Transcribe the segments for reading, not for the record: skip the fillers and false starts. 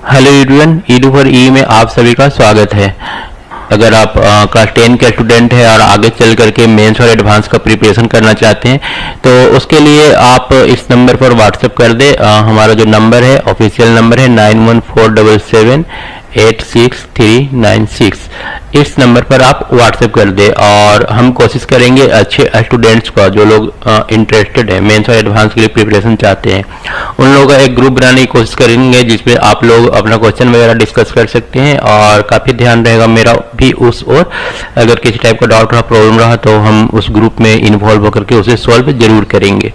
Hello everyone, Edu for ई में आप सभी का स्वागत है। अगर आप क्लास 10 के स्टूडेंट हैं और आगे चल करके मेंस और एडवांस का प्रिपरेशन करना चाहते हैं तो उसके लिए आप इस नंबर पर व्हाट्सएप कर दें। हमारा जो नंबर है ऑफिशियल नंबर है 9147786396। इस नंबर पर आप व्हाट्सएप कर दें और हम कोशिश करेंगे अच्छे स्टूडेंट्स का, जो लोग इंटरेस्टेड है मेंस और एडवांस के लिए प्रिपरेशन चाहते हैं, उन लोगों का एक ग्रुप बनाने की कोशिश करेंगे जिसमें आप लोग अपना क्वेश्चन वगैरह डिस्कस कर सकते हैं। और काफ़ी ध्यान रहेगा मेरा भी उस ओर, अगर किसी टाइप का डाउट रहा, प्रॉब्लम रहा तो हम उस ग्रुप में इन्वॉल्व होकर के उसे सॉल्व जरूर करेंगे।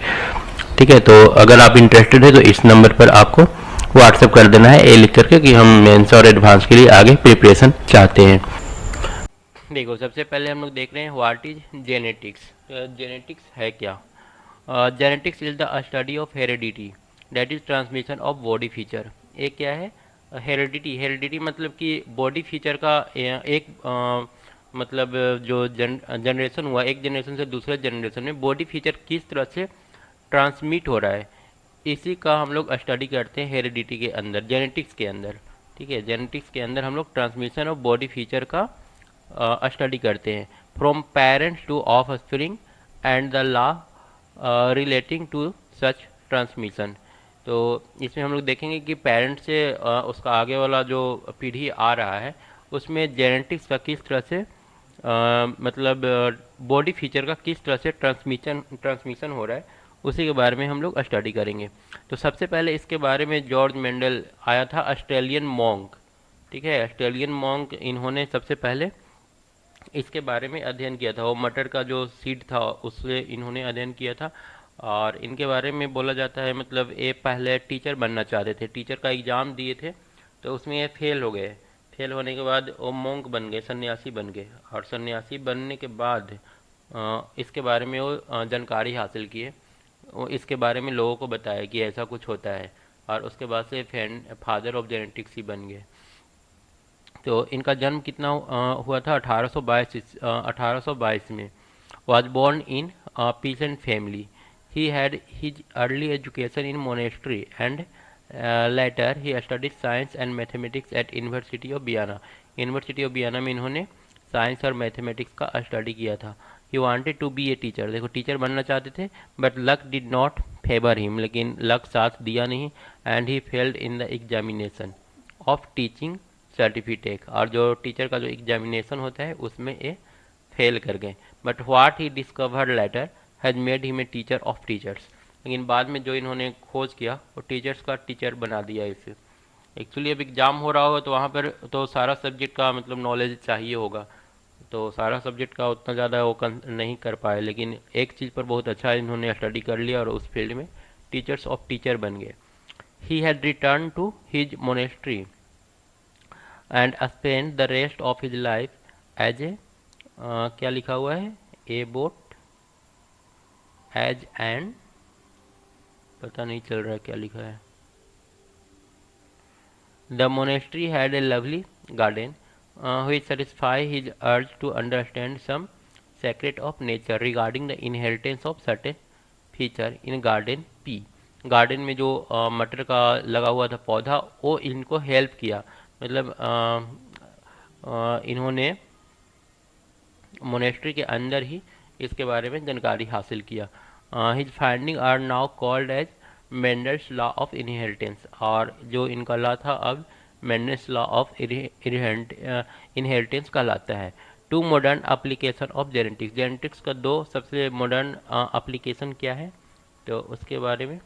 ठीक है, तो अगर आप इंटरेस्टेड है तो इस नंबर पर आपको व्हाट्सएप कर देना है ए लिख करके कि हम मेंस और एडवांस के लिए आगे प्रिपरेशन चाहते हैं। देखो, सबसे पहले हम लोग देख रहे हैं व्हाट इज जेनेटिक्स। जेनेटिक्स है क्या? Genetics is the study of heredity, that is transmission of body feature. एक क्या है? हेरिडिटी। हेरिडिटी मतलब कि बॉडी फीचर का एक मतलब जो जनरेशन हुआ, एक जनरेशन से दूसरे जनरेशन में बॉडी फीचर किस तरह से ट्रांसमिट हो रहा है, इसी का हम लोग स्टडी करते हैं हेरिडिटी के अंदर, जेनेटिक्स के अंदर। ठीक है, जेनेटिक्स के अंदर हम लोग ट्रांसमिशन ऑफ बॉडी फीचर का स्टडी करते हैं, from parents to offspring and the law relating to such transmission. तो इसमें हम लोग देखेंगे कि पेरेंट से उसका आगे वाला जो पीढ़ी आ रहा है उसमें जेनेटिक्स का किस तरह से मतलब बॉडी फीचर का किस तरह से ट्रांसमिशन हो रहा है, उसी के बारे में हम लोग स्टडी करेंगे। तो सबसे पहले इसके बारे में जॉर्ज मेंडल आया था, ऑस्ट्रेलियन मॉन्क। ठीक है, ऑस्ट्रेलियन मॉन्क, इन्होंने सबसे पहले इसके बारे में अध्ययन किया था। वो मटर का जो सीड था उससे इन्होंने अध्ययन किया था। और इनके बारे में बोला जाता है, मतलब ये पहले टीचर बनना चाहते थे, टीचर का एग्ज़ाम दिए थे तो उसमें ये फेल हो गए। फेल होने के बाद वो मोंक बन गए, सन्यासी बन गए। और सन्यासी बनने के बाद इसके बारे में वो जानकारी हासिल किए, वो इसके बारे में लोगों को बताया कि ऐसा कुछ होता है, और उसके बाद से फादर ऑफ जेनेटिक्स ही बन गए। तो इनका जन्म कितना हुआ था? 1822 में। was born in a peasant family. He had his early education in monastery and later he studied science and mathematics at University of Vienna. University of Vienna में इन्होंने साइंस और मैथमेटिक्स का स्टडी किया था। He wanted to be a teacher, देखो teacher बनना चाहते थे, but luck did not favour him, लेकिन लक साथ दिया नहीं। And he failed in the examination of teaching certificate, और जो टीचर का जो एग्जामिनेशन होता है उसमें ये फेल कर गए। But what he discovered letter has made him a teacher of teachers, लेकिन बाद में जो इन्होंने खोज किया वो टीचर्स का टीचर बना दिया इसे। एक्चुअली अब एग्ज़ाम हो रहा होगा तो वहाँ पर तो सारा सब्जेक्ट का मतलब नॉलेज चाहिए होगा, तो सारा सब्जेक्ट का उतना ज़्यादा वो नहीं कर पाए, लेकिन एक चीज़ पर बहुत अच्छा इन्होंने स्टडी कर लिया और उस फील्ड में टीचर्स ऑफ टीचर बन गए। He had return to his monastery and spend the rest of his life as a क्या लिखा हुआ है, ए बोट एज एंड, पता नहीं चल रहा है क्या लिखा है। The monastery had a lovely garden which satisfy his urge to understand some secret of nature regarding the inheritance of certain feature in garden P। Garden में जो मटर का लगा हुआ था पौधा, वो इनको हेल्प किया, मतलब इन्होंने मोनेस्ट्री के अंदर ही इसके बारे में जानकारी हासिल किया। His finding are now called as Mendel's law of inheritance, और जो इनका लॉ था अब मेंडल्स लॉ ऑफ इनहेरिटेंस कहलाता है। Two modern application of genetics, genetics का दो सबसे मॉडर्न एप्लीकेशन क्या है तो उसके बारे में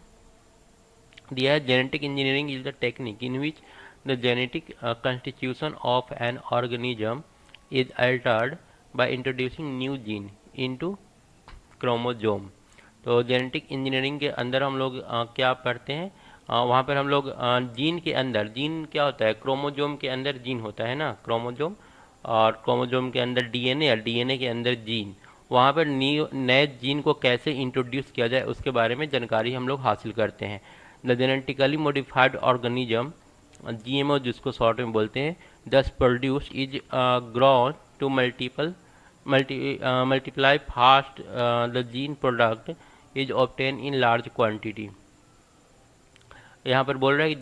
दिया है। Genetic engineering is the technique in which the genetic constitution of an organism is altered by introducing new gene into chromosome। तो जेनेटिक इंजीनियरिंग के अंदर हम लोग क्या पढ़ते हैं, वहाँ पर हम लोग जीन के अंदर, जीन क्या होता है, क्रोमोजोम के अंदर जीन होता है ना, क्रोमोजोम, और क्रोमोजोम के अंदर डीएनए और डीएनए के अंदर जीन, वहाँ पर नए जीन को कैसे इंट्रोड्यूस किया जाए उसके बारे में जानकारी हम लोग हासिल करते हैं। The genetically modified organism, GMO जिसको शॉर्ट में बोलते हैं, thus produce is grown to multiply fast, the gene product is obtained in large quantity। यहाँ पर बोल रहा है कि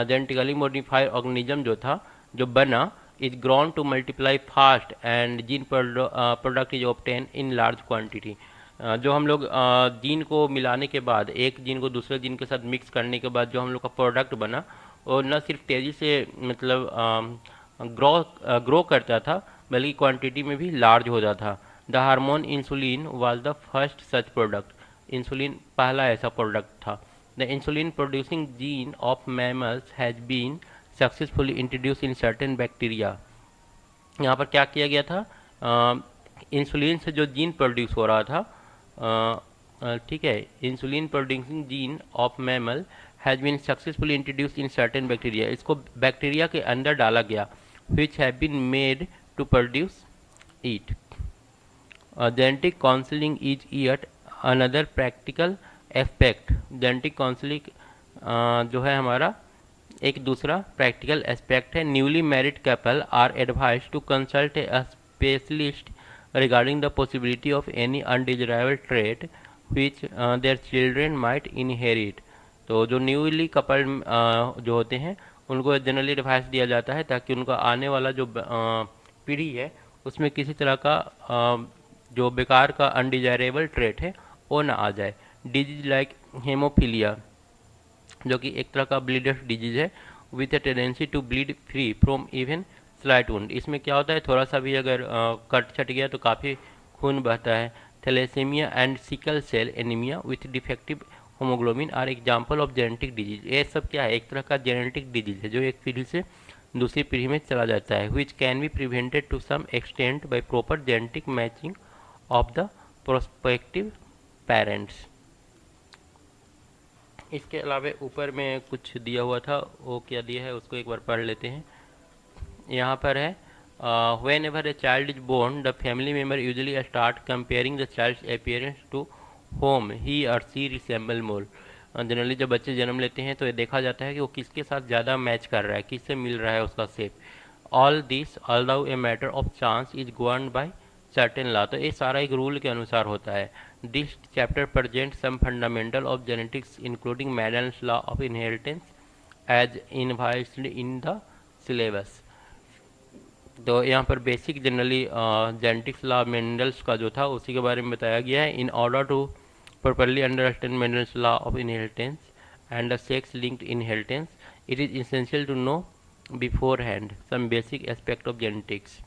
जेनेटिकली मॉडिफाइड ऑर्गेनिज्म जो था, जो बना, is grown to multiply fast and gene product is obtain in large quantity. जो हम लोग जीन को मिलाने के बाद, एक जीन को दूसरे जीन के साथ मिक्स करने के बाद जो हम लोग का प्रोडक्ट बना, वो न सिर्फ तेज़ी से मतलब ग्रो करता था, बल्कि क्वांटिटी में भी लार्ज होता था। The hormone insulin was the first such product. Insulin पहला ऐसा प्रोडक्ट था। The insulin producing gene of mammals has been successfully introduce in certain bacteria. यहाँ पर क्या किया गया था, इंसुलिन से जो जीन प्रोड्यूस हो रहा था, ठीक है, insulin producing gene of mammal has been successfully introduce in certain bacteria, इसको बैक्टीरिया के अंदर डाला गया, which have been made to produce it. Genetic counseling is yet another practical aspect. Genetic counseling जो है हमारा एक दूसरा प्रैक्टिकल एस्पेक्ट है। Newly married couple are advise to consult a specialist regarding the possibility of any undesirable trait which their children might inherit. तो जो newly couple जो होते हैं उनको जनरली एडवाइस दिया जाता है ताकि उनका आने वाला जो पीढ़ी है उसमें किसी तरह का जो बेकार का अनडिजायरेबल ट्रेट है वो ना आ जाए। डिजीज लाइक हेमोफीलिया, जो कि एक तरह का ब्लीडर डिजीज है, with a tendency to bleed free from even slight wound. इसमें क्या होता है, थोड़ा सा भी अगर कट छट गया तो काफ़ी खून बहता है। Thalassaemia and sickle cell anaemia with defective haemoglobin are example of genetic disease. ये सब क्या है, एक तरह का जेनेटिक डिजीज है जो एक पीढ़ी से दूसरी पीढ़ी में चला जाता है। Which can be prevented to some extent by proper genetic matching of the prospective parents. इसके अलावा ऊपर में कुछ दिया हुआ था, वो क्या दिया है उसको एक बार पढ़ लेते हैं। यहाँ पर है whenever a child is born, the family member usually start comparing the child's appearance to whom he or she resemble more. Generally जब बच्चे जन्म लेते हैं तो ये देखा जाता है कि वो किसके साथ ज़्यादा मैच कर रहा है, किससे मिल रहा है उसका shape. All this although a matter of chance is governed by certain law। तो ये सारा एक रूल के अनुसार होता है। This chapter presents some fundamental of genetics including Mendel's law of inheritance as advised in the syllabus। तो यहाँ पर basic generally genetics law Mendel's का जो था उसी के बारे में बताया गया है। In order to properly understand Mendel's law of inheritance and the sex linked inheritance, it is essential to know beforehand some basic aspect of genetics.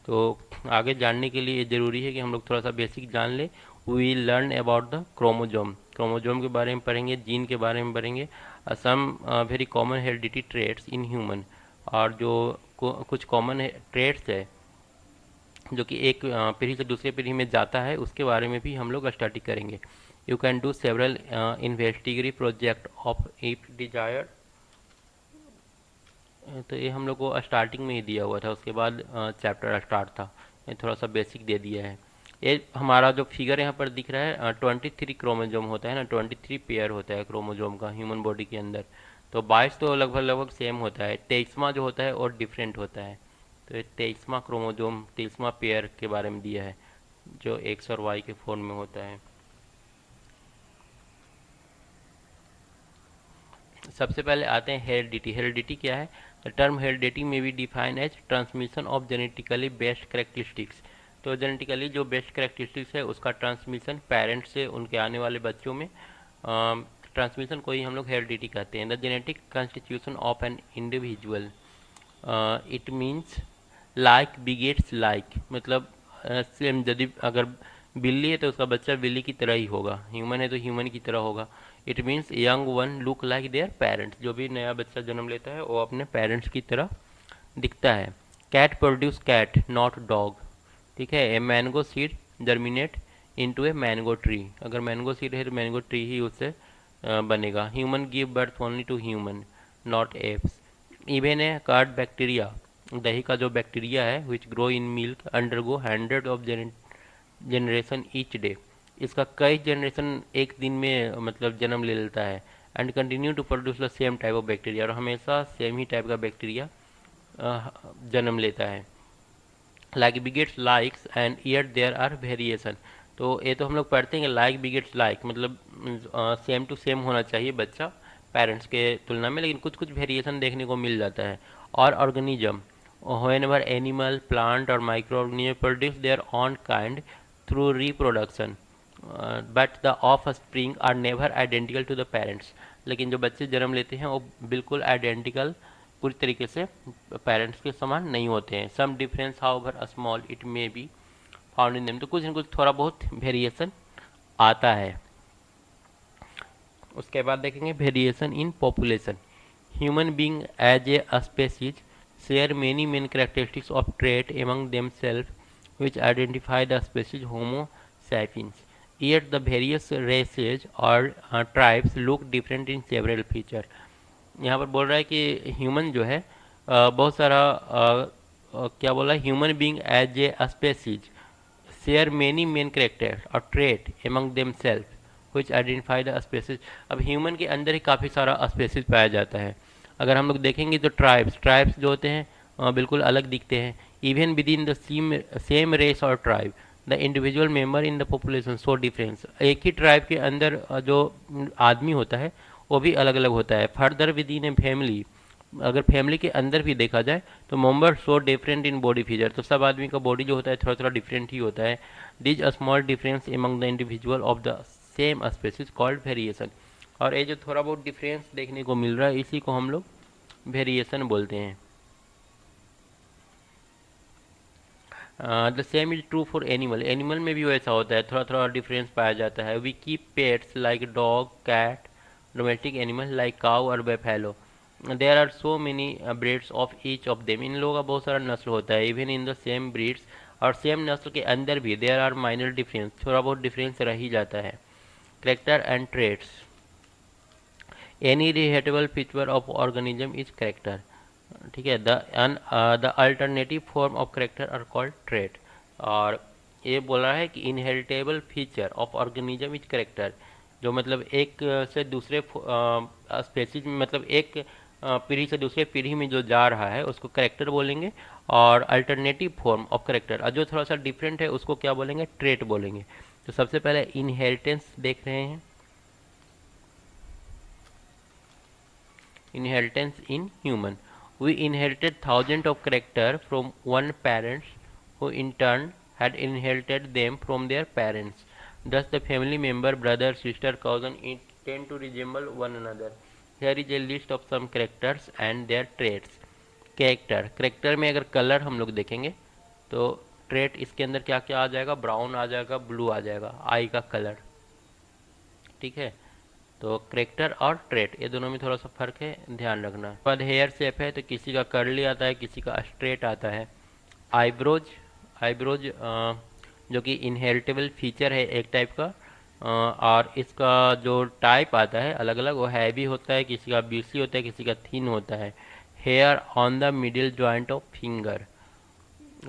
तो आगे जानने के लिए ज़रूरी है कि हम लोग थोड़ा सा बेसिक जान लें। We learn about the chromosome, chromosome के बारे में पढ़ेंगे, जीन के बारे में पढ़ेंगे, some very common heredity traits in human, और जो कुछ कॉमन ट्रेट्स है जो कि एक पीढ़ी से दूसरे पीढ़ी में जाता है, उसके बारे में भी हम लोग स्टडी करेंगे। You can do several investigative project of if desire. तो ये हम लोग को स्टार्टिंग में ही दिया हुआ था, उसके बाद चैप्टर स्टार्ट था, ये थोड़ा सा बेसिक दे दिया है। ये हमारा जो फिगर यहाँ पर दिख रहा है 23 क्रोमोजोम होता है ना, 23 पेयर होता है क्रोमोजोम का ह्यूमन बॉडी के अंदर। तो 22 तो लगभग सेम होता है, 23वां जो होता है और डिफरेंट होता है। तो ये 23वां क्रोमोजोम 23वां पेयर के बारे में दिया है जो एक्स और वाई के फॉर्म में होता है। सबसे पहले आते हैं हेरिडिटी। हेरिडिटी क्या है? The term heredity may be define as transmission of genetically based characteristics. तो जेनेटिकली जो बेस्ट करेक्टरिस्टिक्स है उसका ट्रांसमिशन पेरेंट्स से उनके आने वाले बच्चों में ट्रांसमिशन को ही हम लोग हेरिडिटी कहते हैं। The genetic constitution of an individual, it means like begets like, मतलब सेम, यदि अगर बिल्ली है तो उसका बच्चा बिल्ली की तरह ही होगा, ह्यूमन है तो ह्यूमन की तरह होगा। It means young one look like their parents, जो भी नया बच्चा जन्म लेता है वो अपने पेरेंट्स की तरह दिखता है। Cat produce cat not dog, ठीक है। A mango seed germinate into a mango tree, अगर मैंगो सीड है तो मैंगो ट्री ही उससे बनेगा। Human give birth only to human not apes. Even a curd bacteria, दही का जो बैक्टीरिया है which grow in milk undergo 100 of generation each day, इसका कई जनरेशन एक दिन में मतलब जन्म ले लेता है। And continue to produce the same type of bacteria, और हमेशा सेम ही टाइप का बैक्टीरिया जन्म लेता है। Like begets likes and yet there are variation, तो ये तो हम लोग पढ़ते हैं कि लाइक बिगेट्स लाइक मतलब सेम टू सेम होना चाहिए बच्चा पेरेंट्स के तुलना में, लेकिन कुछ कुछ वेरिएशन देखने को मिल जाता है। और organism, whenever animal, plant or microorganism produce their own kind through reproduction, but the offspring are never identical to the parents। लेकिन जो बच्चे जन्म लेते हैं वो बिल्कुल आइडेंटिकल, पूरी तरीके से पेरेंट्स के समान नहीं होते हैं। Some difference however small it may be found in them, तो कुछ न कुछ थोड़ा बहुत वेरिएशन आता है। उसके बाद देखेंगे variation in population. Human being as a species share many main characteristics of trait among themselves which identify the species Homo sapiens. Yet the various races or tribes look different in several features। यहाँ पर बोल रहा है कि human जो है बहुत सारा क्या बोला, human being as a species share many main character और trait among them self which identify the species. अब ह्यूमन के अंदर ही काफ़ी सारा स्पेसीज पाया जाता है। अगर हम लोग देखेंगे तो ट्राइब्स जो होते हैं बिल्कुल अलग दिखते हैं। Even within the same race और tribe the individual member in the population so difference. एक ही ट्राइब के अंदर जो आदमी होता है वो भी अलग अलग होता है। Further with in a family, अगर फैमिली के अंदर भी देखा जाए तो member so different in body feature, तो सब आदमी का बॉडी जो होता है थोड़ा थोड़ा डिफरेंट ही होता है। These a small difference among the individual of the same species called variation. और ये जो थोड़ा बहुत डिफरेंस देखने को मिल रहा है इसी को हम लोग वेरिएशन बोलते हैं। The same is true for animal. Animal में भी वैसा होता है, थोड़ा थोड़ा डिफरेंस पाया जाता है। We keep pets like dog, cat, domestic animal like cow और buffalo. There are so many breeds of each of them. इन लोगों का बहुत सारा नस्ल होता है। Even in the same breeds, और सेम नस्ल के अंदर भी देयर आर माइनर डिफरेंस, थोड़ा बहुत डिफरेंस रह ही जाता है। Character and traits, any relatable feature of organism is character. ठीक है, the alternative form of character are called trait. और ये बोल रहा है कि inheritable feature of organism is character, जो मतलब एक से दूसरे स्पेसीज में, मतलब एक पीढ़ी से दूसरे पीढ़ी में जो जा रहा है उसको कैरेक्टर बोलेंगे। और अल्टरनेटिव फॉर्म ऑफ कैरेक्टर जो थोड़ा सा डिफरेंट है उसको क्या बोलेंगे, ट्रेट बोलेंगे। तो सबसे पहले इनहेरिटेंस देख रहे हैं। Inheritance in human, we inherited thousands of characters from one parents who in turn had inherited them from their parents. Thus the family member, brother, sister, cousin tend to resemble one another. Here is a list of some characters and their traits. Character में अगर colour हम लोग देखेंगे तो trait इसके अंदर क्या क्या आ जाएगा, ब्राउन आ जाएगा, ब्लू आ जाएगा, आई का कलर। ठीक है, तो कैरेक्टर और ट्रेट ये दोनों में थोड़ा सा फर्क है, ध्यान रखना। बाद हेयर शेप है तो किसी का कर्ली आता है, किसी का स्ट्रेट आता है। आईब्रोज जो कि इनहेरिटेबल फीचर है एक टाइप का, और इसका जो टाइप आता है अलग अलग, वो हैवी होता है, किसी का बीसी होता है, किसी का थिन होता है। Hair on the middle joint of finger.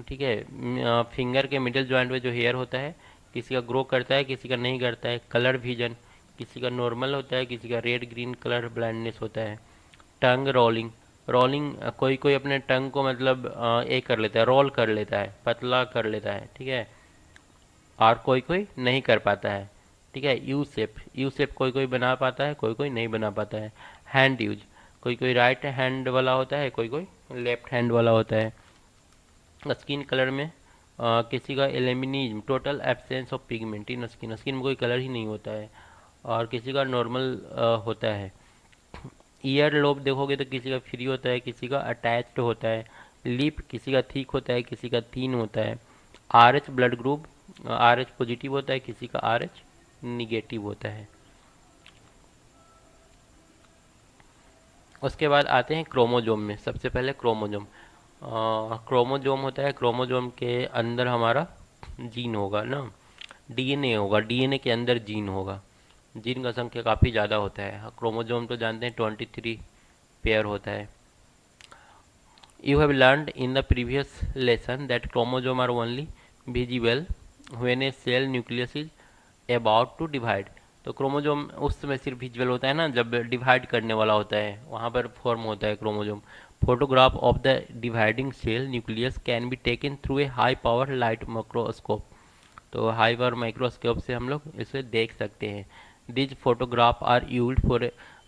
ठीक है, फिंगर के मिडिल जॉइंट में जो हेयर होता है किसी का ग्रो करता है, किसी का नहीं करता है। कलर विजन, किसी का नॉर्मल होता है, किसी का रेड ग्रीन कलर ब्लाइंडनेस होता है। टंग रोलिंग, कोई कोई अपने टंग को मतलब एक कर लेता है, रोल कर लेता है, पतला कर लेता है। ठीक है, और कोई कोई नहीं कर पाता है। ठीक है, यू शेप कोई कोई बना पाता है, कोई कोई नहीं बना पाता है। हैंड यूज, कोई कोई राइट हैंड वाला होता है, कोई कोई लेफ्ट हैंड वाला होता है। स्किन कलर में किसी का albinism, total absence of pigment in skin, skin में कोई कलर ही नहीं होता है, और किसी का नॉर्मल होता है। ईयर लोब देखोगे तो किसी का फ्री होता है, किसी का अटैच्ड होता है। लिप किसी का थिक होता है, किसी का थीन होता है। RH blood group, RH positive होता है, किसी का RH निगेटिव होता है। उसके बाद आते हैं क्रोमोजोम में। सबसे पहले क्रोमोजोम होता है, क्रोमोजोम के अंदर हमारा जीन होगा ना, DNA होगा, DNA के अंदर जीन होगा। जीन का संख्या काफ़ी ज़्यादा होता है। क्रोमोजोम तो जानते हैं 23 पेयर होता है। You have learned in the previous lesson that chromosome are only visible when a cell nucleus is about to divide. तो क्रोमोजोम उस समय सिर्फ विजुअल होता है ना जब डिवाइड करने वाला होता है, वहाँ पर फॉर्म होता है chromosome. Photograph of the dividing cell nucleus can be taken through a high power light microscope. तो हाई पावर माइक्रोस्कोप से हम लोग इसे देख सकते हैं। These photographs are used for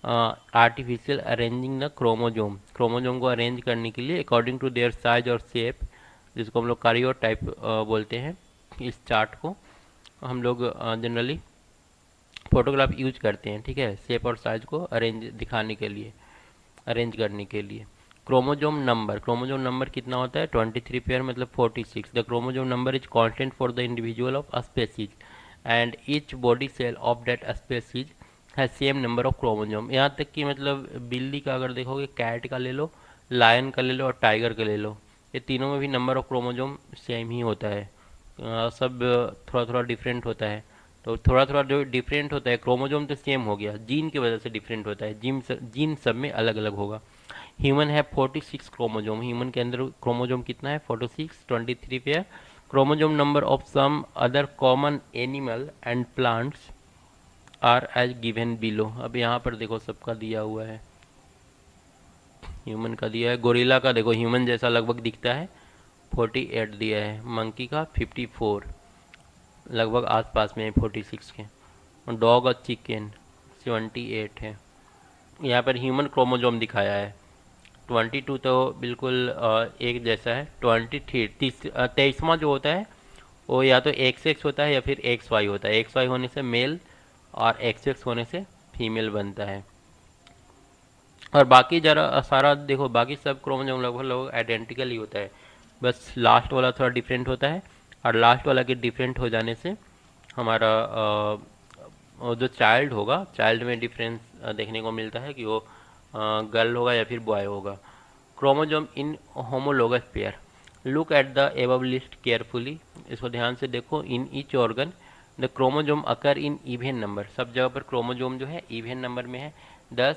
artificial arranging the chromosome, chromosome को अरेंज करने के लिए अकॉर्डिंग टू देयर साइज और शेप, जिसको हम लोग कार्योटाइप बोलते हैं। इस चार्ट को हम लोग जनरली फोटोग्राफ यूज करते हैं, ठीक है, शेप और साइज को अरेंज दिखाने के लिए, अरेंज करने के लिए। क्रोमोजोम नंबर, क्रोमोजोम नंबर कितना होता है 23 पेयर मतलब 46। The chromosome number is constant for the individual of a species and each body cell of that species has same number of chromosome. यहाँ तक कि मतलब बिल्ली का अगर देखोगे, कैट का ले लो, लायन का ले लो और टाइगर का ले लो, ये तीनों में भी नंबर ऑफ क्रोमोजोम सेम ही होता है। सब थोड़ा थोड़ा डिफरेंट होता है। तो थोड़ा थोड़ा जो डिफरेंट होता है, क्रोमोजोम तो सेम हो गया, जीन की वजह से डिफरेंट होता है, जीन सब में अलग अलग होगा। ह्यूमन है 46 क्रोमोजोम, ह्यूमन के अंदर क्रोमोजोम कितना है 46, 23 pair. Chromosome number of some other common animal and plants are as given below. अब यहाँ पर देखो सबका दिया हुआ है, ह्यूमन का दिया है, गोरिल्ला का देखो ह्यूमन जैसा लगभग दिखता है 48 दिया है, मंकी का 54 लगभग आसपास में है 46 के, और डॉग और चिकन 78 है। यहाँ पर ह्यूमन क्रोमोजोम दिखाया है 22 तो बिल्कुल एक जैसा है। 23वां जो होता है वो या तो एक्स एक्स होता है या फिर एक्स वाई होता है, एक्स वाई होने से मेल और एक्स एक्स होने से फीमेल बनता है। और बाकी जरा सारा देखो, बाकी सब क्रोमोजोम लगभग लगभग आइडेंटिकल ही होता है, बस लास्ट वाला थोड़ा डिफरेंट होता है। और लास्ट वाला के डिफरेंट हो जाने से हमारा जो चाइल्ड होगा, चाइल्ड में डिफरेंस देखने को मिलता है कि वो गर्ल होगा या फिर बॉय होगा। Chromosome in homologous pair, look at the above list carefully, इसको ध्यान से देखो। In each organ the chromosome occur in even number, सब जगह पर क्रोमोजोम जो है इवन नंबर में है 10,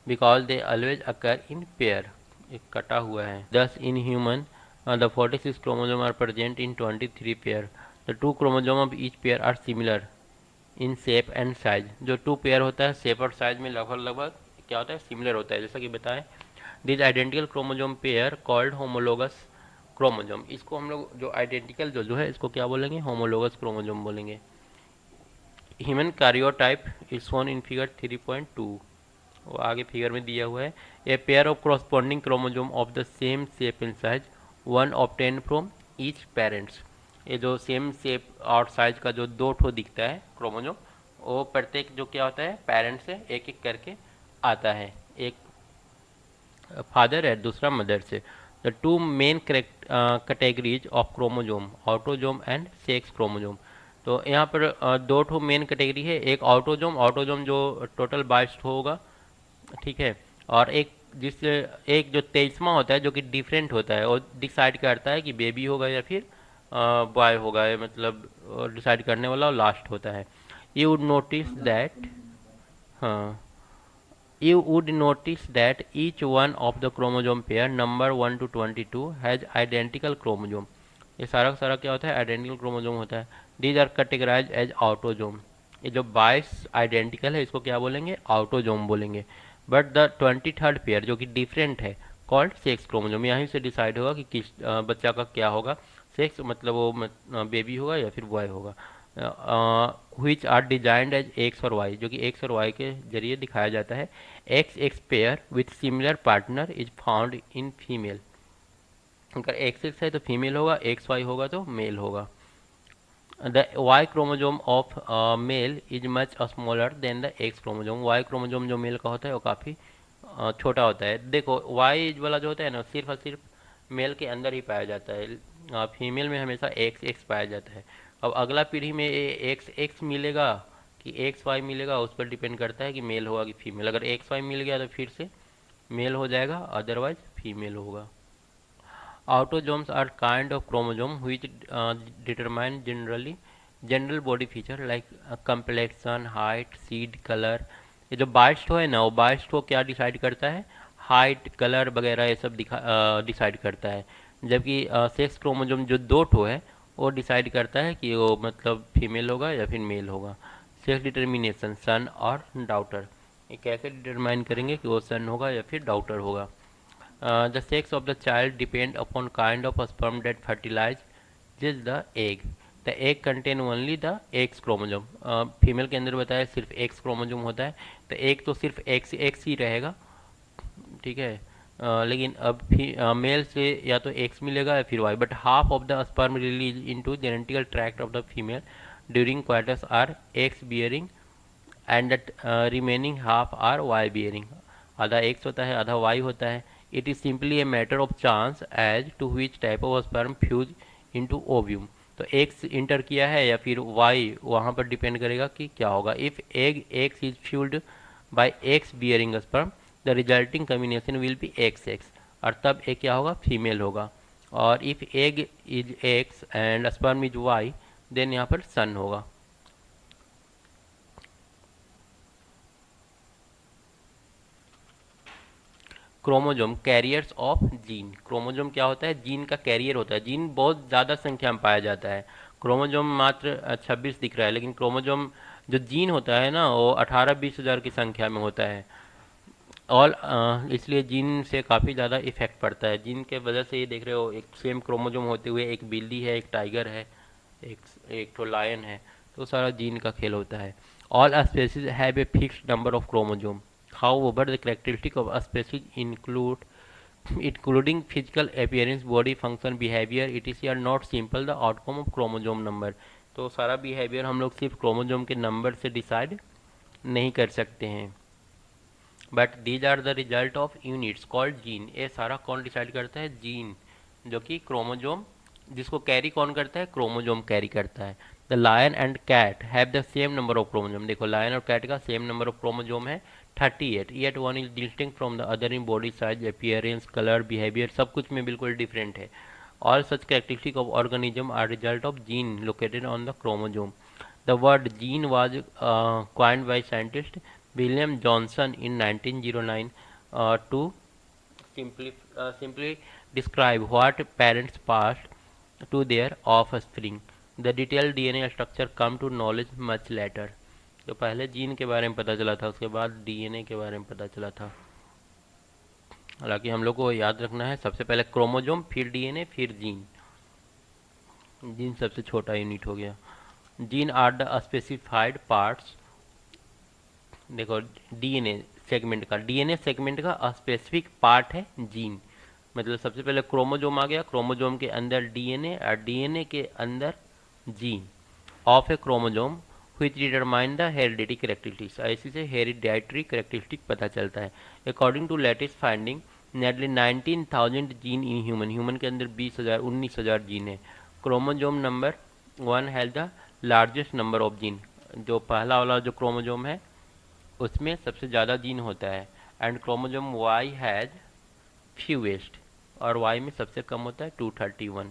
because they always occur in pair, एक कटा हुआ है 10 in human. The 46 chromosome are present in 23 pair. The 2 chromosome of each pair are similar in shape and size, जो 2 पेयर होता है शेप और साइज में लगभग लगभग क्या होता है, सिमिलर होता है, जैसा कि बताएं। This identical chromosome pair called homologous chromosome, इसको हम लोग जो आइडेंटिकल जो है इसको क्या बोलेंगे, होमोलोगस क्रोमोजोम बोलेंगे। Human कार्योटाइप is shown in figure 3.2, वो आगे फिगर में दिया हुआ है। ए pair of corresponding chromosome of the same shape and size one obtain from each parents, ये जो सेम शेप और साइज का जो दो ठो दिखता है क्रोमोजोम, वो प्रत्येक जो क्या होता है पेरेंट से एक एक करके आता है, एक फादर है दूसरा मदर से। The two main categories of chromosome, autosome and sex chromosome. तो यहाँ पर दो ठो मेन कैटेगरी है, एक ऑटोजोम, ऑटोजोम जो टोटल 22 होगा, ठीक है, और एक जिससे एक जो 23वां होता है जो कि डिफरेंट होता है, वो डिसाइड करता है कि बेबी होगा या फिर बॉय होगा, मतलब डिसाइड करने वाला और लास्ट होता है। यू वुड नोटिस दैट, हाँ, you would notice that each one of the chromosome pair number 1 to 22 has identical chromosome, ये सारा सारा क्या होता है आइडेंटिकल क्रोमोजोम होता है। These are categorize as autosome, ये जो 22 आइडेंटिकल है इसको क्या बोलेंगे, ऑटोजोम बोलेंगे। बट द 23rd पेयर जो कि डिफरेंट है कॉल्ड सेक्स क्रोमोजोम, यहीं से डिसाइड होगा कि किस बच्चा का क्या होगा, सेक्स मतलब वो बेबी होगा या फिर बॉय होगा। which are designed as X और वाई, जो कि एक्स और वाई के जरिए दिखाया जाता है। X x pair with similar partner is found in female, अगर एक्स एक्स है तो फीमेल होगा, एक्स वाई होगा तो मेल होगा। The Y chromosome of male is much smaller than the X chromosome, Y chromosome जो मेल का होता है वो काफ़ी छोटा होता है। देखो वाई वाला जो होता है ना सिर्फ और सिर्फ मेल के अंदर ही पाया जाता है, फीमेल में हमेशा एक्स एक्स पाया जाता है। अब अगला पीढ़ी में एक्स एक्स मिलेगा कि एक्स वाई मिलेगा, उस पर डिपेंड करता है कि मेल होगा कि फीमेल। अगर एक्स वाई मिल गया तो फिर से मेल हो जाएगा, अदरवाइज फीमेल होगा। Autosomes are kind of chromosome which determine general body feature like complexion, height, seed color। ये जो बाइस्ट है ना, वो बाइस्ट को क्या डिसाइड करता है, हाइट, कलर वगैरह ये सब डिसाइड करता है। जबकि सेक्स क्रोमोजोम जो दो ठो है वो डिसाइड करता है कि वो मतलब फीमेल होगा या फिर मेल होगा। सेक्स डिटर्मिनेशन, सन और डाउटर, ये कैसे डिटरमाइन करेंगे कि वो सन होगा या फिर डाउटर होगा। The sex of the child depend upon kind of sperm that fertilizes the egg। The egg contain only the X chromosome. Female के अंदर बताया सिर्फ एक्स क्रोमोजोम होता है, तो एग तो सिर्फ एक्स ही रहेगा, ठीक है। लेकिन अब मेल से या तो एक्स मिलेगा या फिर Y, but half of the sperm release into genetical tract of the female during quarters are X bearing and the remaining half are Y bearing. आधा एक्स होता है, आधा वाई होता है। It is simply a matter of chance as to which type of sperm fuse into ovum. तो X enter किया है या फिर वाई, वहाँ पर डिपेंड करेगा कि क्या होगा। If egg X is fused by X bearing sperm, the resulting combination will be X X, और तब एक क्या होगा, फीमेल होगा। और if egg is X and sperm is Y, then यहाँ पर सन होगा। Chromosome carriers of gene. Chromosome क्या होता है, जीन का कैरियर होता है। जीन बहुत ज़्यादा संख्या में पाया जाता है, क्रोमोजोम मात्र 26 दिख रहा है, लेकिन क्रोमोजोम जो जीन होता है ना, वो 18-20 हज़ार की संख्या में होता है। और इसलिए जीन से काफ़ी ज़्यादा इफेक्ट पड़ता है। जीन के वजह से ये देख रहे हो, एक सेम क्रोमोजोम होते हुए एक बिल्ली है, एक टाइगर है, एक एक तो लायन है, तो सारा जीन का खेल होता है। All species have a fixed number of chromosome, however the characteristic of a species including physical appearance, body function, behavior etc are not simple the outcome of chromosome number। तो सारा behaviour हम लोग सिर्फ chromosome के number से decide नहीं कर सकते हैं, but these are the result of units called gene. ये सारा कौन डिसाइड करता है, जीन, जो कि क्रोमोजोम, जिसको कैरी कौन करता है, क्रोमोजोम कैरी करता है। The lion and cat have the same number of chromosome. देखो लायन और कैट का सेम नंबर ऑफ क्रोमोजोम है 38, yet one is distinct from the other in body size, appearance, colour, behaviour, सब कुछ में बिल्कुल डिफरेंट है। All such characteristic of organism are result of gene located on the chromosome. The word gene was coined by scientist William Johnson in 1909 to simply describe what parents passed to their offspring. The detailed DNA structure come to knowledge much later। तो पहले gene के बारे में पता चला था, उसके बाद डीएनए के बारे में पता चला था। हालांकि हम लोग को याद रखना है, सबसे पहले क्रोमोजोम, फिर डीएनए, फिर जीन। जीन सबसे छोटा यूनिट हो गया। Gene are the specified parts. देखो डीएनए सेगमेंट का स्पेसिफिक पार्ट है जीन। मतलब सबसे पहले क्रोमोजोम आ गया, क्रोमोजोम के अंदर डीएनए और डीएनए के अंदर gene of a chromosome which determine the heredity characteristics. ऐसी से हेरिडेटरी कैरेक्टरिस्टिक पता चलता है। According to latest finding nearly 19,000 gene in human के अंदर 19,000 जीन है। Chromosome number 1 has the largest number of gene. जो पहला वाला जो क्रोमोजोम है उसमें सबसे ज़्यादा जीन होता है, and chromosome Y has fewest, और वाई में सबसे कम होता है 231।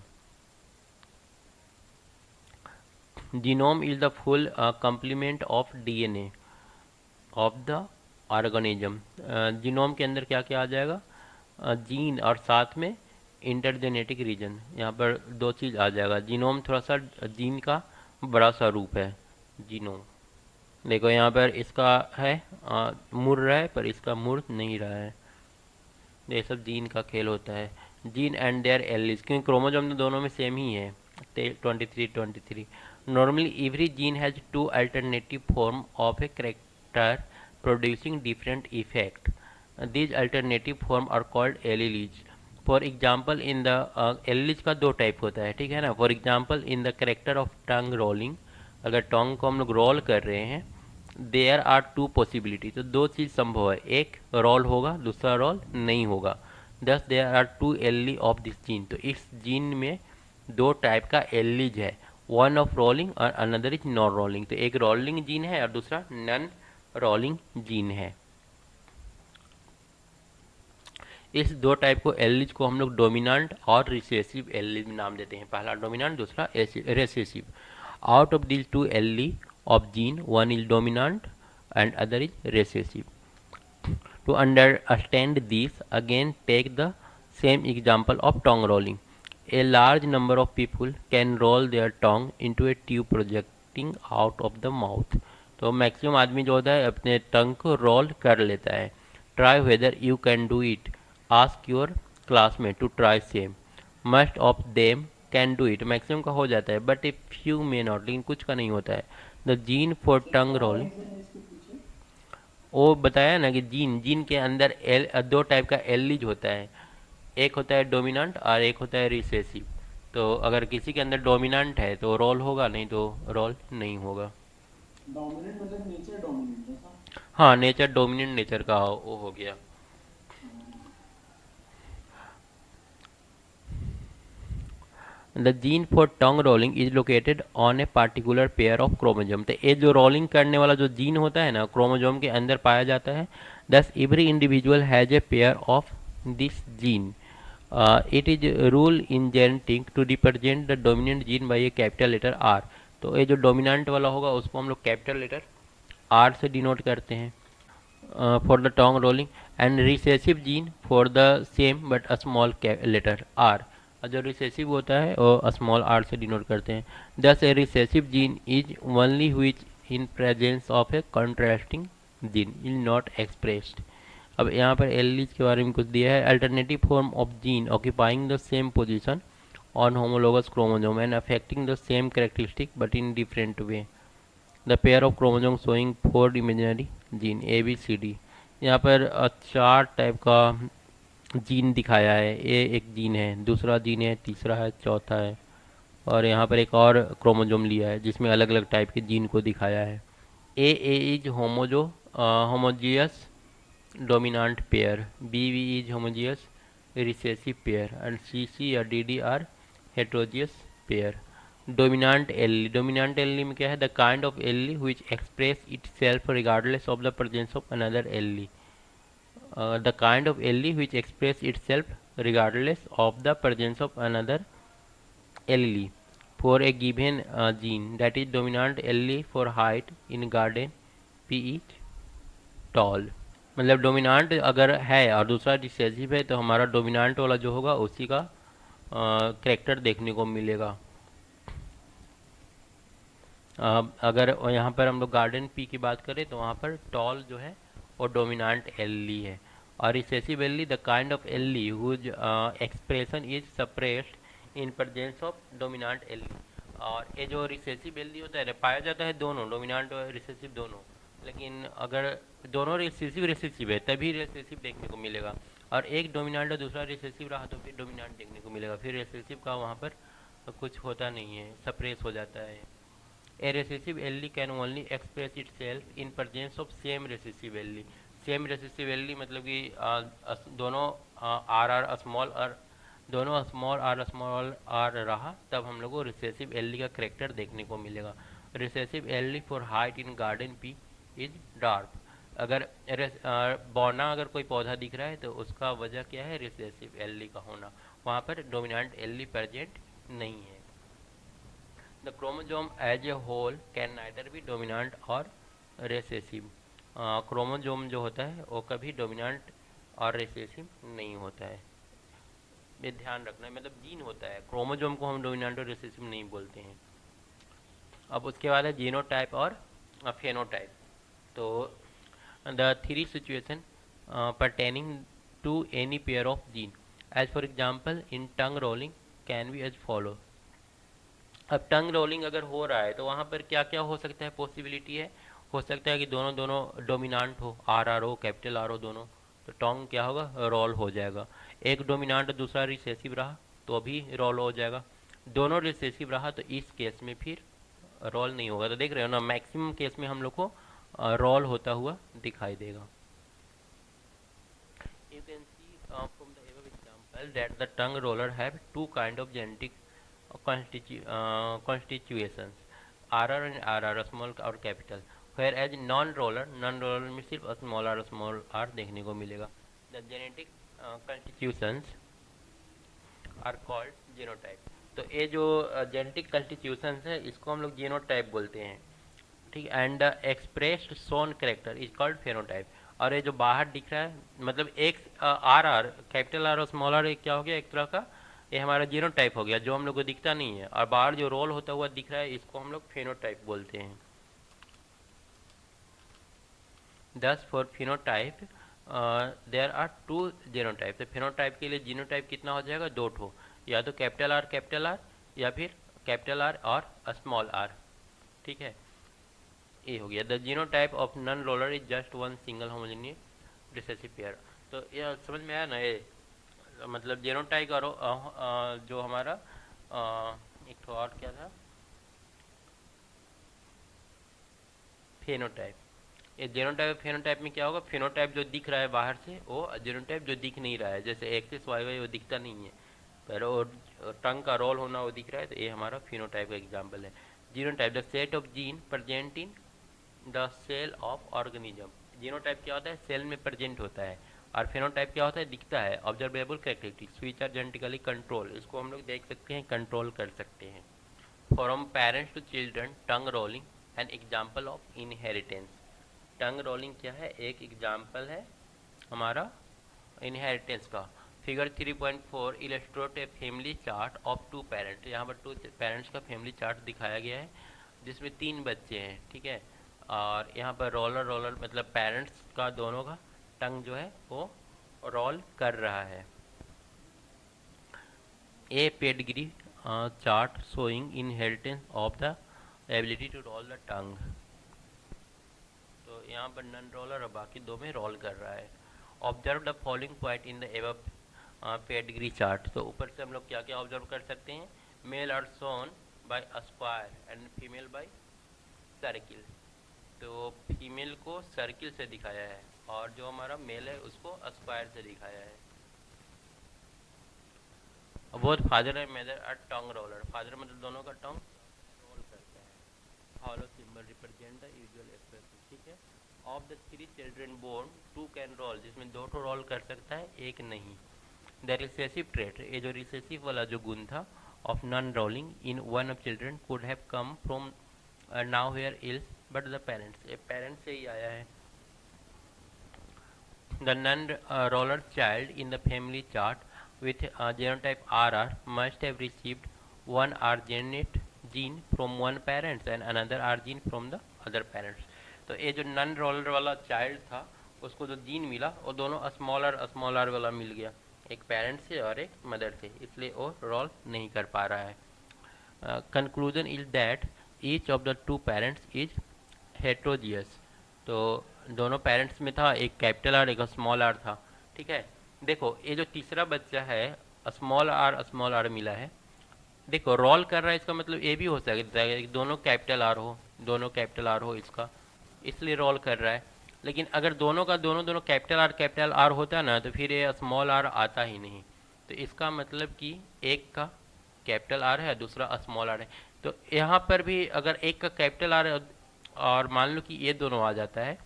Genome is the full complement of DNA of the organism. Genome के अंदर क्या क्या आ जाएगा, जीन और साथ में इंटरजेनेटिक रीजन, यहाँ पर दो चीज़ आ जाएगा। जीनोम थोड़ा सा जीन का बड़ा सा रूप है जीनोम। देखो यहाँ पर इसका है मुड़ रहा है, पर इसका मुड़ नहीं रहा है। ये सब जीन का खेल होता है। जीन एंड देयर एलीज, क्योंकि क्रोमोजोम तो दोनों में सेम ही है 23। Normally every gene has 2 alternative form of a character producing different effect. These alternative form are called alleles. For example in the alleles का 2 टाइप होता है, ठीक है ना। For example in the character of tongue rolling, अगर tongue को हम लोग रोल कर रहे हैं, देयर आर 2 पॉसिबिलिटी, तो 2 चीज़ संभव है, एक रोल होगा, दूसरा रोल नहीं होगा। Thus there are 2 allele of this gene. तो इस जीन में 2 टाइप का एलीज है, वन ऑफ रोलिंग और अनदर इज नॉन रोलिंग। तो एक रोलिंग जीन है और दूसरा नॉन रोलिंग जीन है। इस 2 टाइप को एलीज को हम लोग डोमिनेंट और रिसेसिव एलीज नाम देते हैं। पहला डोमिनेंट, दूसरा recessive. Out of these 2 allele of gene, one is dominant and other is recessive. To understand this, again take the same example of tongue rolling. A large number of people can roll their tongue into a tube projecting out of the mouth. तो maximum आदमी जो होता है अपने टंग को role कर लेता है। Try whether you can do it. Ask your classmate to try same. Most of them can do it, maximum का हो जाता है, but a few may not, लेकिन कुछ का नहीं होता है। The gene for tongue rolling, वो बताया ना कि जीन जीन के अंदर एल दो टाइप का एलिज होता है, एक होता है डोमिनेंट और एक होता है रिसेसिव। तो अगर किसी के अंदर डोमिनेंट है तो रोल होगा, नहीं तो रोल नहीं होगा। डोमिनेंट मतलब नेचर डोमिनेंट ऐसा। हाँ, नेचर डोमिनेंट नेचर का वो हो गया। The gene for tongue rolling is located on a particular pair of chromosome, तो ये जो रोलिंग करने वाला जो जीन होता है ना, क्रोमोजोम के अंदर पाया जाता है। Thus every individual has a pair of this gene. It is rule in genetic to represent the dominant gene by a capital letter R. तो ये जो डोमिनेंट वाला होगा उसको हम लोग कैपिटल लेटर आर से डिनोट करते हैं for the tongue rolling, and recessive gene for the same but a small letter R. और जो रिसेसिव होता है वो स्मॉल आर से डिनोट करते हैं। Thus a recessive gene is only which in presence of a contrasting gene is not expressed. अब यहाँ पर एलिज के बारे में कुछ दिया है। Alternative form of gene occupying the same position on homologous chromosome and affecting the same characteristic but in different way. The pair of chromosome showing 4 imaginary gene A B C D. यहाँ पर 4 type का gene दिखाया है। ए एक gene है, दूसरा gene है, तीसरा है, चौथा है, और यहाँ पर एक और क्रोमोसोम लिया है जिसमें अलग अलग टाइप के जीन को दिखाया है। A is homozygous dominant pair, B is homozygous recessive pair, and C या D are heterozygous pair. Dominant allele में क्या है? The kind of allele which express itself regardless of the presence of another allele. The kind of allele which express itself regardless of the presence of another allele for a given gene, that is dominant allele for height in garden p is tall। मतलब dominant अगर है और दूसरा recessive है तो हमारा dominant वाला जो होगा उसी का करेक्टर देखने को मिलेगा। अगर यहाँ पर हम लोग गार्डन पी की बात करें तो वहाँ पर टॉल जो है वो डोमिनेंट एल्ली है। और recessive allele the kind of allele whose expression is suppressed in presence of dominant allele. और ये जो रिसेसिव एल्ली होता है पाया जाता है दोनों, डोमिनेंट और रिसेसिव दोनों, लेकिन अगर दोनों रिसेसिव है तभी रिसेसिव देखने को मिलेगा, और एक डोमिनेंट और दूसरा रिसेसिव रहा तो फिर डोमिनेंट देखने को मिलेगा। फिर रिसेसिव का वहाँ पर कुछ होता नहीं है, सप्रेस हो जाता है। A recessive allele can only express itself in presence of same recessive allele। Same recessive allele मतलब कि दोनों आर स्मॉल आर, दोनों स्मॉल आर रहा तब हम लोग को रिसेसिव एल्ली का करेक्टर देखने को मिलेगा। Recessive allele for height in garden pea is dark. अगर बौना अगर कोई पौधा दिख रहा है तो उसका वजह क्या है? रिसेसिव एल्ली का होना, वहाँ पर डोमिनेंट एल्ली प्रेजेंट नहीं है। The chromosome as a whole can neither be dominant or recessive। Chromosome जो होता है वो कभी डोमिनेंट और रिसेसिव नहीं होता है, ये ध्यान रखना है। मतलब जीन होता है, क्रोमोजोम को हम डोमिनेंट और रिसेसिव नहीं बोलते हैं। अब उसके बाद है जीनोटाइप और फेनोटाइप। तो the three situation pertaining to any pair of gene, as for example in tongue rolling can be as follow। अब टंग रोलिंग अगर हो रहा है तो वहाँ पर क्या क्या हो सकता है? पॉसिबिलिटी है, हो सकता है कि दोनों दोनों डोमिनेंट हो, आर हो, कैपिटल आर हो दोनों, तो टंग क्या होगा? रोल हो जाएगा। एक डोमिनेंट दूसरा रिसेसिव रहा तो अभी रोल हो जाएगा। दोनों रिसेसिव रहा तो इस केस में फिर रोल नहीं होगा। तो देख रहे हो ना, मैक्सिमम केस में हम लोग को रोल होता हुआ दिखाई देगा। You can see from the above example that the tongue roller have two kind of genetic constitutions, RR and RR, small और capital, whereas non-roller में सिर्फ small r देखने को मिलेगा। The genetic constitutions are called genotype। तो ये जो genetic कंस्टिट्यूशंस है इसको हम लोग जीनोटाइप बोलते हैं, ठीक। And expressed son character is called phenotype. और ये जो बाहर दिख रहा है मतलब एक आर कैपिटल आर और स्मॉल आर क्या हो गया? एक तरह का ये हमारा जीनोटाइप हो गया जो हम लोग को दिखता नहीं है, और बाहर जो रोल होता हुआ दिख रहा है इसको हम लोग फेनोटाइप बोलते हैं। Thus for phenotype there are two genotype. तो फिनोटाइप के लिए जीनोटाइप कितना हो जाएगा? दो ठो, या तो कैपिटल आर या फिर कैपिटल आर और स्मॉल आर, ठीक है। ए हो गया। The genotype of non roller is just one single homogeneous recessive pair. तो यह समझ में आया ना, ये मतलब जीनोटाइप और जो हमारा एक तो और क्या था, फेनोटाइप। ये जीनोटाइप फेनोटाइप में क्या होगा, फेनोटाइप जो दिख रहा है बाहर से वो जीनोटाइप जो दिख नहीं रहा है, जैसे एक्सिस वाई वाई वो दिखता नहीं है, पर वो टंग का रोल होना वो दिख रहा है, तो ये हमारा फेनोटाइप का एग्जाम्पल है। Genotype the set of gene present in the cell of organism. Genotype क्या होता है, सेल में प्रेजेंट होता है, और फेनोटाइप क्या होता है, दिखता है। Observable characteristics which are genetically control, इसको हम लोग देख सकते हैं, कंट्रोल कर सकते हैं। From parents to children, tongue rolling an example of inheritance. Tongue rolling क्या है, एक एग्जाम्पल है हमारा इनहेरिटेंस का। Figure 3.4 illustrate a family chart of two parent. यहाँ पर टू पेरेंट्स का फैमिली चार्ट दिखाया गया है जिसमें 3 बच्चे हैं, ठीक है। और यहाँ पर रोलर रोलर मतलब पेरेंट्स का दोनों का टंग जो है वो रोल कर रहा है। A pedigree chart showing inheritance of the ability to roll the tongue. तो यहाँ पर नन रोलर और बाकी दो में रोल कर रहा है। Observe the following point in the above pedigree chart. तो ऊपर से हम लोग क्या क्या ऑब्जर्व कर सकते हैं, male are shown by square and female by circle. तो फीमेल को सर्किल से दिखाया है और जो हमारा मेल है उसको स्क्वायर से दिखाया है। Both father and mother are tongue roller. Father मतलब दोनों का टंग रोल करता है। Hollow symbol represent the usual expression, ठीक है। Of the 3 children born 2 can roll, जिसमें 2 तो रोल कर सकता है, एक नहीं। द रिसेसिव ट्रेट, ये जो रिसेसिव वाला जो गुण था of non rolling in one of children could have come from now here ills but the parents, ये पेरेंट्स से ही आया है। The non roller child in the family chart with genotype RR must have received one R gene from one parent and another R gene from the other parents। तो ये जो none roller वाला child था उसको जो gene मिला वो दोनों स्मॉलर वाला मिल गया, एक पेरेंट से और एक मदर से, इसलिए वो रोल नहीं कर पा रहा है। Conclusion is that each of the 2 parents is heterozygous. तो दोनों पेरेंट्स में था, एक कैपिटल आर एक स्मॉल आर था, ठीक है। देखो ये जो तीसरा बच्चा है स्मॉल आर मिला है, देखो रोल कर रहा है, इसका मतलब ये भी हो सकता है कि दोनों कैपिटल आर हो इसका, इसलिए रोल कर रहा है। लेकिन अगर दोनों का दोनों कैपिटल आर होता ना तो फिर ये स्मॉल आर आता ही नहीं। तो इसका मतलब कि एक का कैपिटल आर है दूसरा स्मॉल आर है। तो यहाँ पर भी अगर एक का कैपिटल आर और मान लो कि ये दोनों आ जाता है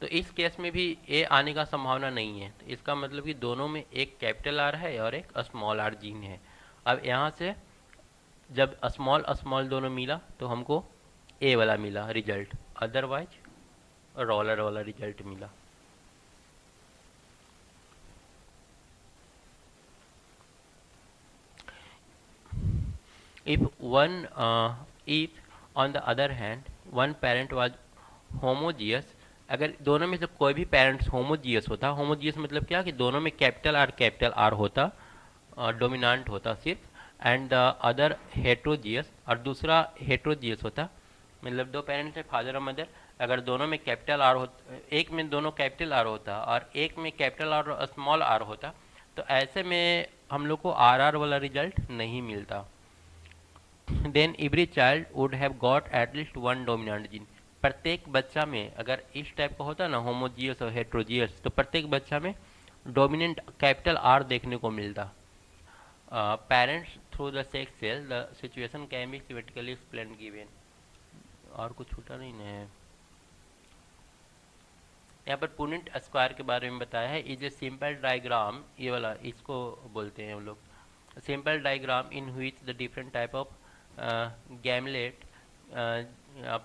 तो इस केस में भी ए आने का संभावना नहीं है। तो इसका मतलब कि दोनों में एक कैपिटल आर है और एक स्मॉल आर जीन है। अब यहाँ से जब स्मॉल दोनों मिला तो हमको ए वाला मिला रिजल्ट, अदरवाइज रोलर वाला रिजल्ट मिला। if on the other hand one parent was homogeneous, अगर दोनों में से कोई भी पेरेंट्स होमोजियस होता, होमोजियस मतलब क्या कि दोनों में कैपिटल आर होता, डोमिनेंट होता सिर्फ, एंड द अदर हेट्रोजियस, और दूसरा हेट्रोजियस होता, मतलब 2 पेरेंट्स है फादर और मदर, अगर दोनों में कैपिटल आर होता, एक में दोनों कैपिटल आर होता और एक में कैपिटल आर और स्मॉल आर होता, तो ऐसे में हम लोग को आर वाला रिजल्ट नहीं मिलता। Then every child would have got at least 1 dominant gene. प्रत्येक बच्चा में अगर इस टाइप का होता ना होमोजियस और हेट्रोजियस, तो प्रत्येक बच्चा में डोमिनेंट कैपिटल आर देखने को मिलता। Parents through the sex cell the situation can be theoretically explain given. और कुछ छूटा नहीं है। यहाँ पर पुनेट स्क्वायर के बारे में बताया है। इज ए सिंपल डायग्राम, ये वाला इसको बोलते हैं हम लोग simple diagram in which the different type of gamete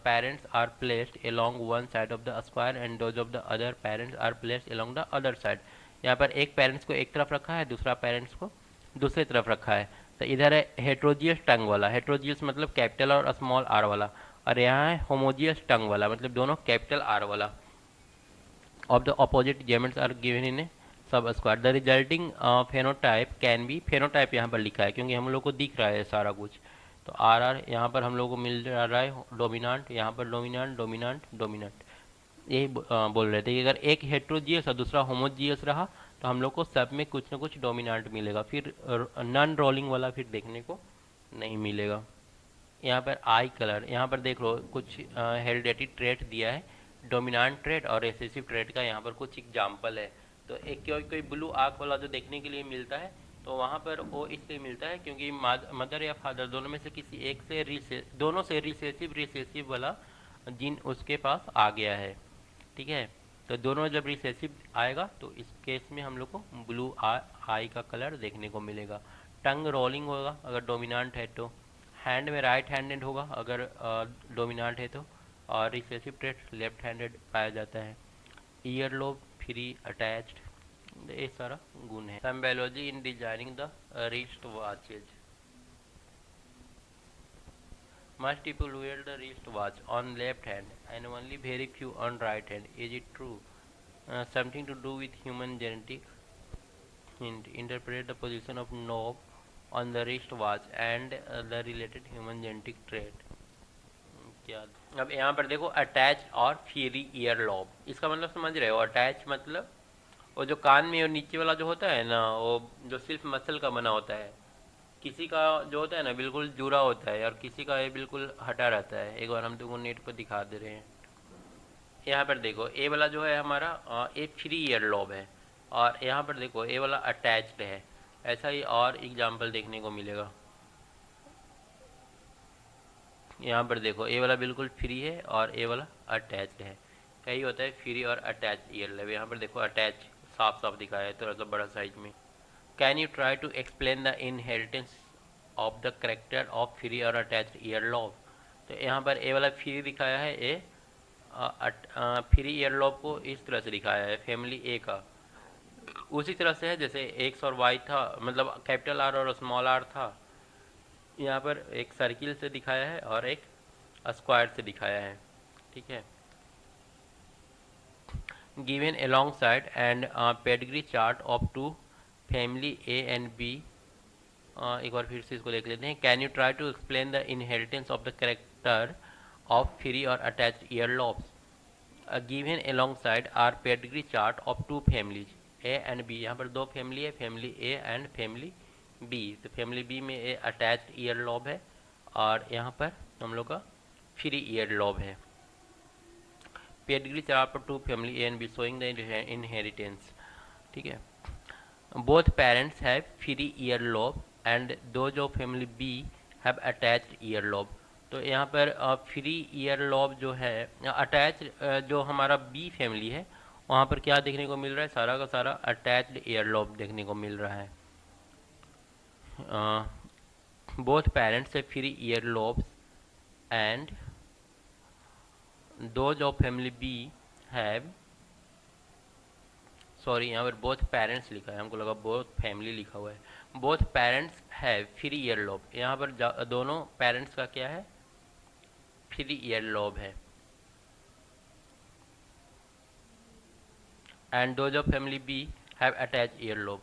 parents are placed along one side of the square and those of the other parents are placed along the other side। यहाँ पर एक पेरेंट्स को एक तरफ रखा है, दूसरा parents को दूसरी तरफ रखा है। तो इधर है हेट्रोजियस टंग वाला, हेट्रोजियस मतलब कैपिटल और स्मॉल आर वाला, और यहाँ है होमोजियस टंग वाला मतलब दोनों कैपिटल आर वाला। Of the opposite gametes are given in a sub square. The resulting phenotype can be, phenotype यहाँ पर लिखा है क्योंकि हम लोग को दिख रहा है सारा कुछ। तो आर आर यहाँ पर हम लोग को मिल रहा है डोमिनेंट, यहाँ पर डोमिनेंट डोमिनेंट डोमिनेंट, यही बोल रहे थे कि अगर एक हेट्रोजियस और दूसरा होमोजियस रहा तो हम लोग को सब में कुछ ना कुछ डोमिनेंट मिलेगा, फिर नॉन रोलिंग वाला फिर देखने को नहीं मिलेगा। यहाँ पर आई कलर, यहाँ पर देख लो कुछ हेरिडेटरी ट्रेट दिया है, डोमिनेंट ट्रेट और रिसेसिव ट्रेट का यहाँ पर कुछ एग्जाम्पल है। तो एक कोई कोई ब्लू आँख वाला जो देखने के लिए मिलता है तो वहाँ पर वो इसलिए मिलता है क्योंकि मदर या फादर दोनों में से किसी एक से दोनों से रिसेसिव वाला जीन उसके पास आ गया है। ठीक है, तो दोनों जब रिसेसिव आएगा तो इस केस में हम लोग को ब्लू आई का कलर देखने को मिलेगा। टंग रोलिंग होगा अगर डोमिनेंट है तो, हैंड में राइट हैंडेड होगा अगर डोमिनेंट है तो, और रिसेसिव ट्रेट लेफ्ट हैंडेड पाया जाता है। ईयर लोब फ्री अटैच्ड, ये सारा गुण है। Symbology in designing the wrist watches. Most people wear the wristwatch on left hand and only very few on right hand. Is it true? Something to do with human genetic. Hint. Interpret the position of knob on the wristwatch and the related human genetic trait. क्या अब यहाँ पर देखो attach और free ear lobe, इसका मतलब समझ रहे हो? अटैच मतलब वो जो कान में और नीचे वाला जो होता है ना, वो जो सिर्फ मसल का बना होता है, किसी का जो होता है ना बिल्कुल जुड़ा होता है और किसी का ये बिल्कुल हटा रहता है। एक बार हम तुमको नेट पर दिखा दे रहे हैं। यहाँ पर देखो ए वाला जो है हमारा ए फ्री ईयर लॉब है, और यहाँ पर देखो ए वाला अटैच्ड है। ऐसा ही और एग्जाम्पल देखने को मिलेगा। यहाँ पर देखो ए वाला बिल्कुल फ्री है और ए वाला अटैच्ड है। कई होता है free or attached year lobe, यहाँ पर देखो अटैच साफ साफ दिखाया है थोड़ा सा बड़ा साइज में। Can you try to explain the inheritance of the character of free or attached ear lobe? तो यहाँ पर ए वाला फ्री दिखाया है, ए फ्री ईयर लॉब को इस तरह से दिखाया है फैमिली ए का, उसी तरह से है जैसे एक्स और वाई था, मतलब कैपिटल आर और स्मॉल आर था। यहाँ पर एक सर्किल से दिखाया है और एक स्क्वायर से दिखाया है। ठीक है, given alongside and pedigree chart of two family A and B. एक बार फिर से इसको देख लेते हैं। Can you try to explain the inheritance of the character of free or attached ear lobes given alongside are pedigree chart of two families A and B. यहाँ पर दो फैमिली है, family A and family B. तो family B में a attached year lobe है और यहाँ पर हम लोग का फ्री ईयर लॉब है। पेडिग्री चार्ट पर two family A and B showing the inheritance. ठीक है, both parents have free earlobe and those of family B have attached earlobe। तो यहाँ पर फ्री earlobe जो है अटैच, जो हमारा B फैमिली है वहाँ पर क्या देखने को मिल रहा है? सारा का सारा अटैच्ड earlobe देखने को मिल रहा है। both parents have free earlobes and those of family B have, sorry यहाँ पर बोथ पेरेंट्स लिखा है, हमको लगा बोथ फैमिली लिखा हुआ है। Both parents have free ear lobe, यहाँ पर दोनों पेरेंट्स का क्या है? फ्री ईयर लॉब है। And those of family B have attach ear lobe,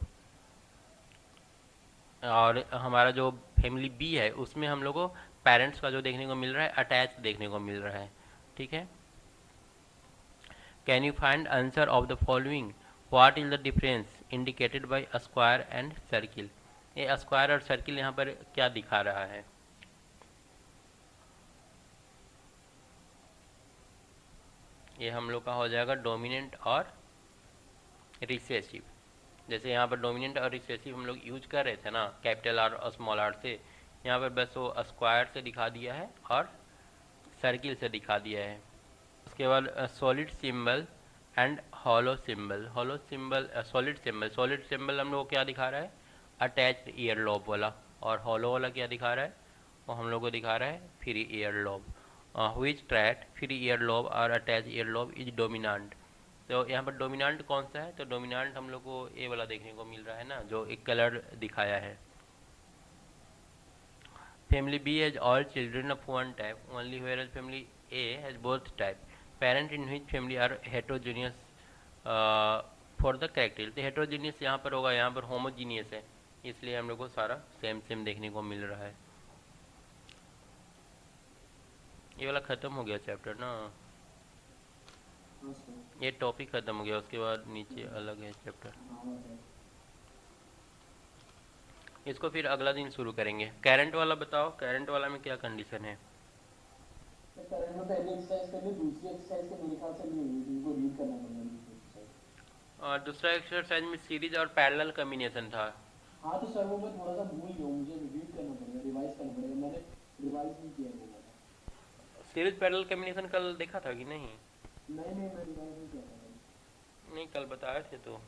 और हमारा जो फैमिली बी है उसमें हम लोग को पेरेंट्स का जो देखने को मिल रहा है अटैच देखने को मिल रहा है। ठीक है, can you find answer of the following? What is the difference indicated by a square and circle? ये स्क्वायर और सर्किल यहाँ पर क्या दिखा रहा है? ये हम लोग का हो जाएगा डोमिनेंट और रिसेसिव। जैसे यहाँ पर डोमिनेंट और रिसेसिव हम लोग यूज कर रहे थे ना कैपिटल आर और स्मॉल आर से, यहाँ पर बस वो स्क्वायर से दिखा दिया है और सर्किल से दिखा दिया है। उसके बाद solid symbol and hollow symbol. Hollow symbol, solid symbol, solid symbol हम लोग को क्या दिखा रहा है? अटैच्ड ईयर लॉब वाला। और हॉलो वाला क्या दिखा रहा है? वो हम लोग को दिखा रहा है free ear lobe. Which trait free ear lobe or attach ear lobe is dominant. तो यहाँ पर डोमिनेंट कौन सा है? तो डोमिनेंट हम लोग को ए वाला देखने को मिल रहा है ना, जो एक कलर दिखाया है। Family B has all children of one type only whereas family A has both type. Parent in which family are heterogeneous for the characteristic heterogeneous यहाँ पर होगा, यहाँ पर होमोजीनियस है, इसलिए हम लोग को सारा सेम सेम देखने को मिल रहा है। ये वाला खत्म हो गया चैप्टर ना, हाँ सर। ये टॉपिक खत्म हो गया, उसके बाद नीचे अलग है चैप्टर। हाँ है। इसको फिर अगला दिन शुरू करेंगे। करंट वाला बताओ, करंट वाला में क्या कंडीशन है? तो करंट में पहली एक्सरसाइज कर ली, दूसरी एक्सरसाइज तो मेरे ख्याल से नहीं हुई, तुमको रीड करना पड़ेगा दूसरी एक्सरसाइज। और दूसरा एक्सरसाइज में सीरीज और पैरेलल कम्बिनेशन था। हाँ तो सर वो मैं थोड़ा सा भूल गया हूँ, मुझे रीड करना पड़ेगा, रिवाइज करना पड़ेगा, मैंने रिवाइज नहीं किया वो वाला। सीरीज पैरेलल कम्बिनेशन कल देखा था कि नहीं? नहीं नहीं, मैं रिवाइज नहीं किया था। नहीं, कल बताए थे तो।